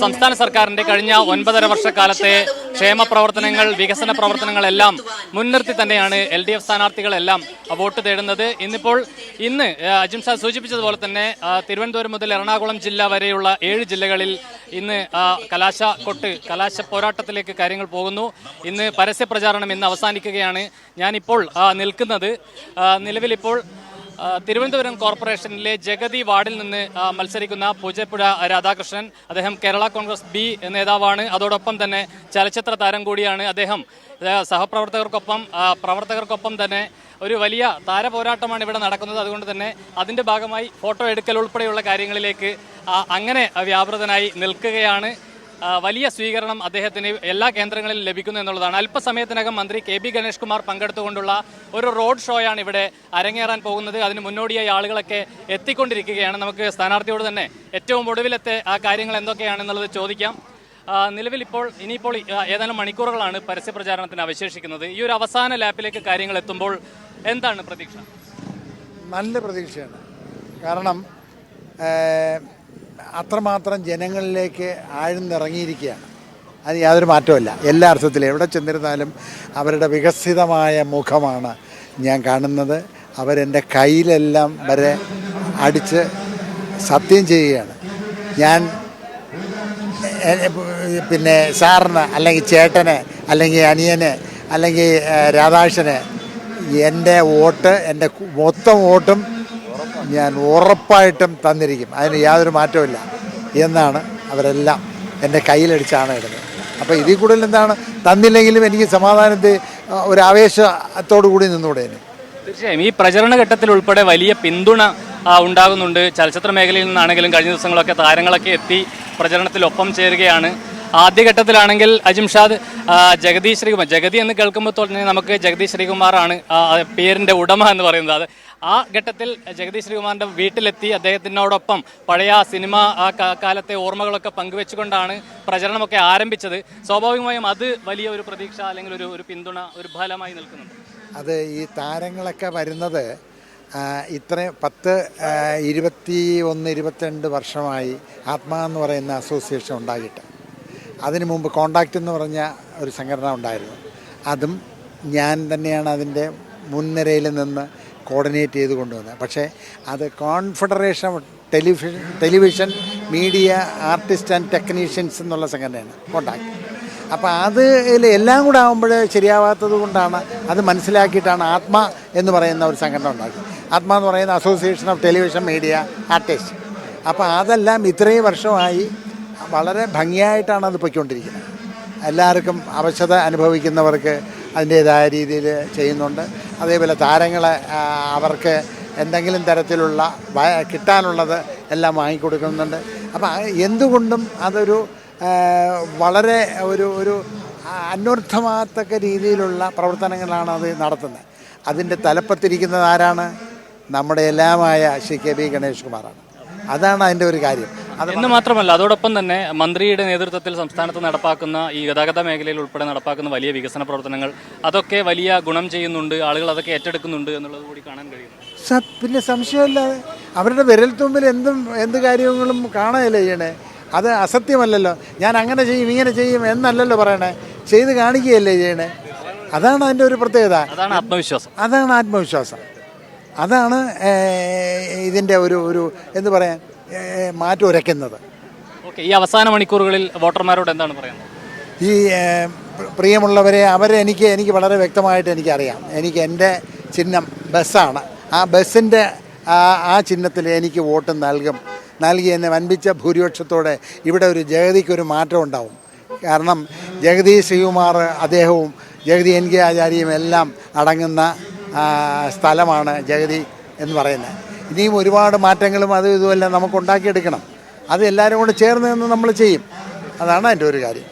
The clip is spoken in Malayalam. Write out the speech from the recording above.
സംസ്ഥാന സർക്കാരിന്റെ കഴിഞ്ഞ 9.5 വർഷക്കാലത്തെ ക്ഷേമ പ്രവർത്തനങ്ങൾ, വികസന പ്രവർത്തനങ്ങളെല്ലാം മുൻനിർത്തി തന്നെയാണ് LDF സ്ഥാനാർത്ഥികളെല്ലാം വോട്ട് തേടുന്നത്. ഇന്ന് അജിംഷാ സൂചിപ്പിച്ചതുപോലെ തന്നെ തിരുവനന്തപുരം മുതൽ എറണാകുളം ജില്ല വരെയുള്ള 7 ജില്ലകളിൽ ഇന്ന് കലാശ പോരാട്ടത്തിലേക്ക് കാര്യങ്ങൾ പോകുന്നു. ഇന്ന് പരസ്യ പ്രചാരണം ഇന്ന് അവസാനിക്കുകയാണ്. ഞാനിപ്പോൾ നിലവിലിപ്പോൾ തിരുവനന്തപുരം കോർപ്പറേഷനിലെ ജഗതി വാർഡിൽ നിന്ന് മത്സരിക്കുന്ന പൂജപ്പുഴ രാധാകൃഷ്ണൻ. അദ്ദേഹം കേരള കോൺഗ്രസ് B നേതാവാണ്. അതോടൊപ്പം തന്നെ ചലച്ചിത്ര താരം കൂടിയാണ്. അദ്ദേഹം പ്രവർത്തകർക്കൊപ്പം തന്നെ ഒരു വലിയ താരപോരാട്ടമാണ് ഇവിടെ നടക്കുന്നത്. അതുകൊണ്ട് തന്നെ അതിൻ്റെ ഭാഗമായി ഫോട്ടോ എടുക്കൽ ഉൾപ്പെടെയുള്ള കാര്യങ്ങളിലേക്ക് അങ്ങനെ വ്യാപൃതനായി നിൽക്കുകയാണ്. വലിയ സ്വീകരണം അദ്ദേഹത്തിന് എല്ലാ കേന്ദ്രങ്ങളിലും ലഭിക്കുന്നു എന്നുള്ളതാണ്. അല്പസമയത്തിനകം മന്ത്രി KB ഗണേഷ് കുമാർ പങ്കെടുത്തുകൊണ്ടുള്ള ഒരു റോഡ് ഷോയാണ് ഇവിടെ അരങ്ങേറാൻ പോകുന്നത്. അതിന് മുന്നോടിയായി ആളുകളൊക്കെ എത്തിക്കൊണ്ടിരിക്കുകയാണ്. നമുക്ക് സ്ഥാനാർത്ഥിയോട് തന്നെ ഏറ്റവും ഒടുവിലത്തെ ആ കാര്യങ്ങൾ എന്തൊക്കെയാണെന്നുള്ളത് ചോദിക്കാം. ഇനിയിപ്പോൾ ഏതാനും മണിക്കൂറുകളാണ് പരസ്യപ്രചാരണത്തിന് അവശേഷിക്കുന്നത്. ഈ ഒരു അവസാന ലാപ്പിലേക്ക് കാര്യങ്ങൾ എത്തുമ്പോൾ എന്താണ് പ്രതീക്ഷ? നല്ല പ്രതീക്ഷയാണ്. കാരണം അത്രമാത്രം ജനങ്ങളിലേക്ക് ആഴ്ന്നിറങ്ങിയിരിക്കുകയാണ്. അത് യാതൊരു മാറ്റമില്ല. എല്ലാ അർത്ഥത്തിലും എവിടെ ചെന്നിരുന്നാലും അവരുടെ വികസിതമായ മുഖമാണ് ഞാൻ കാണുന്നത്. അവരെൻ്റെ കയ്യിലെല്ലാം വരെ അടിച്ച് സത്യം ചെയ്യുകയാണ്. ഞാൻ പിന്നെ സാറിന് അല്ലെങ്കിൽ ചേട്ടന് അല്ലെങ്കിൽ അനിയന് അല്ലെങ്കിൽ രാധാകൃഷ്ണന് എൻ്റെ വോട്ട്, എൻ്റെ മൊത്തം വോട്ടും ഞാൻ ഉറപ്പായിട്ടും തന്നിരിക്കും. അതിന് യാതൊരു മാറ്റമില്ല എന്നാണ് അവരെല്ലാം എൻ്റെ കയ്യിലടിച്ചാണ് ഇടുന്നത്. അപ്പോൾ ഇതിൽ കൂടുതൽ എന്താണ്, തന്നില്ലെങ്കിലും എനിക്ക് സമാധാനത്തിൽ ഒരു ആവേശത്തോടു കൂടി നിന്നുകൂടെ. തീർച്ചയായും ഈ പ്രചരണ ഘട്ടത്തിൽ ഉൾപ്പെടെ വലിയ പിന്തുണ ഉണ്ടാകുന്നുണ്ട്. ചലച്ചിത്ര മേഖലയിൽ നിന്നാണെങ്കിലും കഴിഞ്ഞ ദിവസങ്ങളൊക്കെ താരങ്ങളൊക്കെ എത്തി പ്രചരണത്തിലൊപ്പം ചേരുകയാണ്. ആദ്യഘട്ടത്തിലാണെങ്കിൽ അജിംഷാദ് ജഗതി എന്ന് കേൾക്കുമ്പോൾ തന്നെ നമുക്ക് ജഗതി ശ്രീകുമാറാണ് പേരിൻ്റെ ഉടമ എന്ന് പറയുന്നത്. ആ ഘട്ടത്തിൽ ജഗതി ശ്രീകുമാറിൻ്റെ വീട്ടിലെത്തി അദ്ദേഹത്തിനോടൊപ്പം പഴയ സിനിമ കാലത്തെ ഓർമ്മകളൊക്കെ പങ്കുവെച്ചുകൊണ്ടാണ് പ്രചരണമൊക്കെ ആരംഭിച്ചത്. സ്വാഭാവികമായും അത് വലിയ ഒരു പ്രതീക്ഷ അല്ലെങ്കിൽ ഒരു പിന്തുണ, ഒരു ഫലമായി നിൽക്കുന്നുണ്ട്. അത് ഈ താരങ്ങളൊക്കെ വരുന്നത് ഇത്രയും 10, 21, 22 വർഷമായി ആത്മാ എന്ന് പറയുന്ന അസോസിയേഷൻ ഉണ്ടാകിയിട്ട്. അതിനു മുമ്പ് കോണ്ടാക്റ്റ് എന്ന് പറഞ്ഞ ഒരു സംഘടന ഉണ്ടായിരുന്നു. അതും ഞാൻ തന്നെയാണ് അതിൻ്റെ മുൻനിരയിൽ നിന്ന് കോർഡിനേറ്റ് ചെയ്ത് കൊണ്ടുവന്നത്. പക്ഷേ അത് confederation of television media artist and technicians എന്നുള്ള സംഘടനയാണ് കോണ്ടാക്ട്. അപ്പോൾ അതിൽ എല്ലാം കൂടെ ആകുമ്പോൾ ശരിയാവാത്തത് കൊണ്ടാണ് അത് മനസ്സിലാക്കിയിട്ടാണ് ആത്മ എന്ന് പറയുന്ന ഒരു സംഘടന ഉണ്ടാക്കിയത്. ആത്മ എന്ന് പറയുന്ന association of television media artist. അപ്പോൾ അതെല്ലാം ഇത്രയും വർഷമായി വളരെ ഭംഗിയായിട്ടാണ് അത് പൊയ്ക്കൊണ്ടിരിക്കുന്നത്. എല്ലാവർക്കും അവശത അനുഭവിക്കുന്നവർക്ക് അതിൻ്റേതായ രീതിയിൽ ചെയ്യുന്നുണ്ട്. അതേപോലെ താരങ്ങളെ അവർക്ക് എന്തെങ്കിലും തരത്തിലുള്ള കിട്ടാനുള്ളത് എല്ലാം വാങ്ങിക്കൊടുക്കുന്നുണ്ട്. അപ്പം എന്തുകൊണ്ടും അതൊരു വളരെ ഒരു അന്വർത്ഥമാകത്തക്ക രീതിയിലുള്ള പ്രവർത്തനങ്ങളാണ് അത് നടത്തുന്നത്. അതിൻ്റെ തലപ്പത്തിരിക്കുന്നത് ആരാണ്? നമ്മുടെ എല്ലാമായ ശ്രീ KB ഗണേഷ് കുമാറാണ്. അതാണ് അതിൻ്റെ ഒരു കാര്യം. എന്ന് മാത്രമല്ല, അതോടൊപ്പം തന്നെ മന്ത്രിയുടെ നേതൃത്വത്തിൽ സംസ്ഥാനത്ത് നടപ്പാക്കുന്ന ഈ ഗതാഗത മേഖലയിൽ ഉൾപ്പെടെ നടപ്പാക്കുന്ന വലിയ വികസന പ്രവർത്തനങ്ങൾ അതൊക്കെ വലിയ ഗുണം ചെയ്യുന്നുണ്ട്. ആളുകൾ അതൊക്കെ ഏറ്റെടുക്കുന്നുണ്ട് എന്നുള്ളത് കൂടി കാണാൻ കഴിയുന്നു. പിന്നെ സംശയമില്ലാതെ അവരുടെ വിരൽത്തുമ്പിൽ എന്ത് കാര്യങ്ങളും കാണുകയല്ലേ ചെയ്യണേ. അത് അസത്യമല്ലല്ലോ. ഞാൻ അങ്ങനെ ചെയ്യും ഇങ്ങനെ ചെയ്യും എന്നല്ലല്ലോ പറയണേ, ചെയ്ത് കാണിക്കുകയല്ലേ ചെയ്യണേ. അതാണ് അതിൻ്റെ ഒരു പ്രത്യേകത. അതാണ് ആത്മവിശ്വാസം. അതാണ് ഇതിൻ്റെ ഒരു എന്ത് പറയാൻ മാറ്റം ഉരയ്ക്കുന്നത്. ഓക്കെ, ഈ അവസാന മണിക്കൂറുകളിൽ വോട്ടർമാരോട് എന്താണ് പറയുന്നത്? ഈ പ്രിയമുള്ളവരെ, എനിക്ക് വളരെ വ്യക്തമായിട്ട് എനിക്കറിയാം. എൻ്റെ ചിഹ്നം ബസ്സാണ്. ആ ബസ്സിൻ്റെ ആ ചിഹ്നത്തിൽ എനിക്ക് വോട്ട് നൽകി എന്നെ വൻപിച്ച ഭൂരിപക്ഷത്തോടെ ഇവിടെ ഒരു ജഗതിക്കൊരു മാറ്റം ഉണ്ടാവും. കാരണം ജഗതി ശ്രീകുമാർ അദ്ദേഹവും ജഗതി NK ആചാര്യയും എല്ലാം അടങ്ങുന്ന സ്ഥലമാണ് ജഗതി എന്ന് പറയുന്നത്. ഇനിയും ഒരുപാട് മാറ്റങ്ങളും അതും ഇതുമെല്ലാം നമുക്ക് ഉണ്ടാക്കിയെടുക്കണം. അത് എല്ലാവരും കൂടെ ചേർന്ന് നിന്ന് നമ്മൾ ചെയ്യും. അതാണ് എൻ്റെ ഒരു കാര്യം.